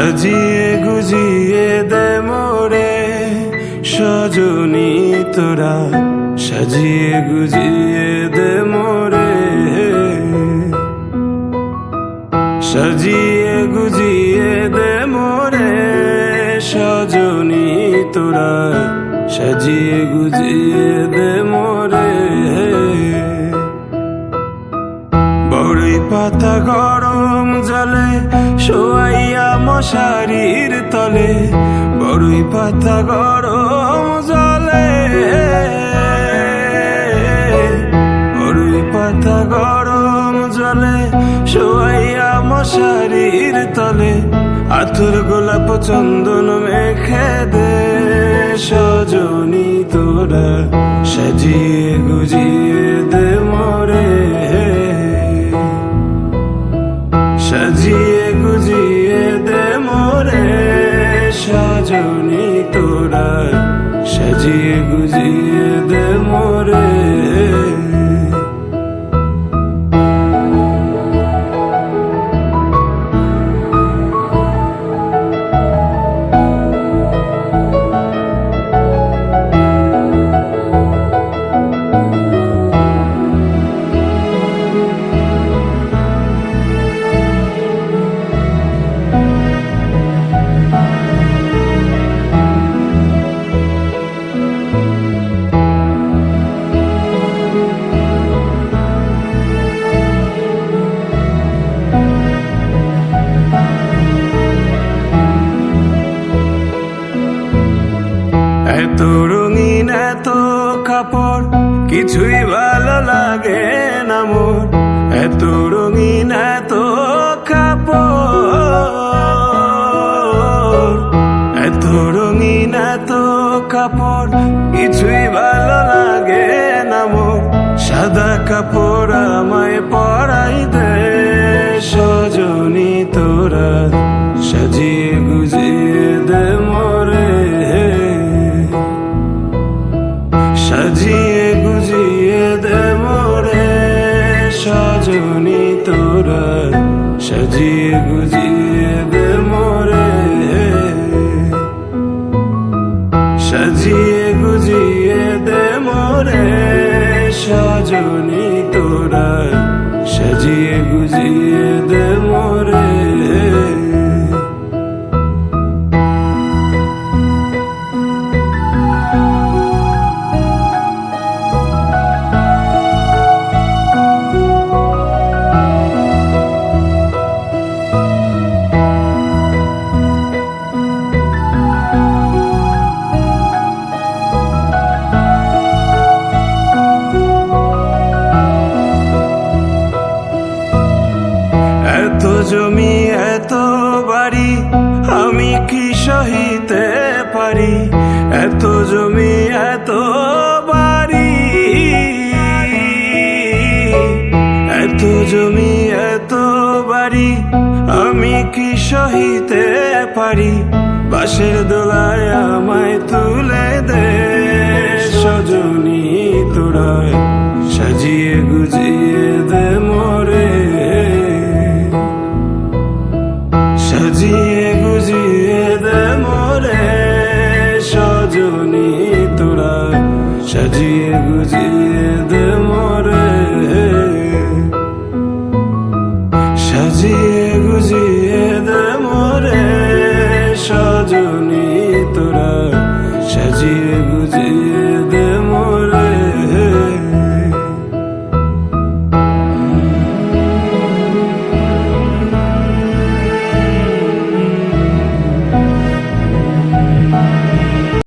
সাজিয়ে গুজিয়ে দে মোরে সজনী তোরা, সাজিয়ে গুজিয়ে দে মোরে, সাজিয়ে গুজিয়ে দে মোরে সজনী তোরা, সাজিয়ে গুজিয়ে দে মোরে। বড়ই পাতা গরম জলে শোয়াইয়া মশারির তলে, বড়ই পাতা গরম জলে, বড়ই পাতা গরম জলে শোয়াইয়া মশারির তলে, আতর গোলাপ চন্দন মেখে দে সজনী তোরা, সাজিয়ে গুজিয়ে দে মোরে, সাজিয়ে গুজিয়ে দে মোরে সজনী তোরা, সাজিয়ে গুজিয়ে দে মোরে। এত রঙিন এত কাপড় কিছুই ভালো লাগে না মোর, এত রঙিন এত কাপড়, এত রঙিন এত কাপড় কিছুই ভালো লাগে না মোর, সাদা কাপড় আমায় পরাই দে সজনী তোরা, সাজিয়ে গুজিয়ে দে মোরে, সাজিয়ে গুজিয়ে দে মোরে সজনী তোরা, সাজিয়ে গুজিয়ে দে মোরে, সাজিয়ে গুজিয়ে দে মোরে সজনী তোরা, সাজিয়ে গুজিয়ে দে মোরে। এত জমি এত বাড়ি আমি কি সহিতে পারি, এত জমি এত বাড়ি, এত জমি এত বাড়ি আমি কি সহিতে পারি, বাঁশের দোলায় আমায় তুলে দে সজনী তোরা, সাজিয়ে গুজিয়ে দে মোরে, সাজিয়ে গুজিয়ে দে মোরে সজনী তোরা, সাজিয়ে গুজিয়ে দে মোরে, সাজিয়ে গুজিয়ে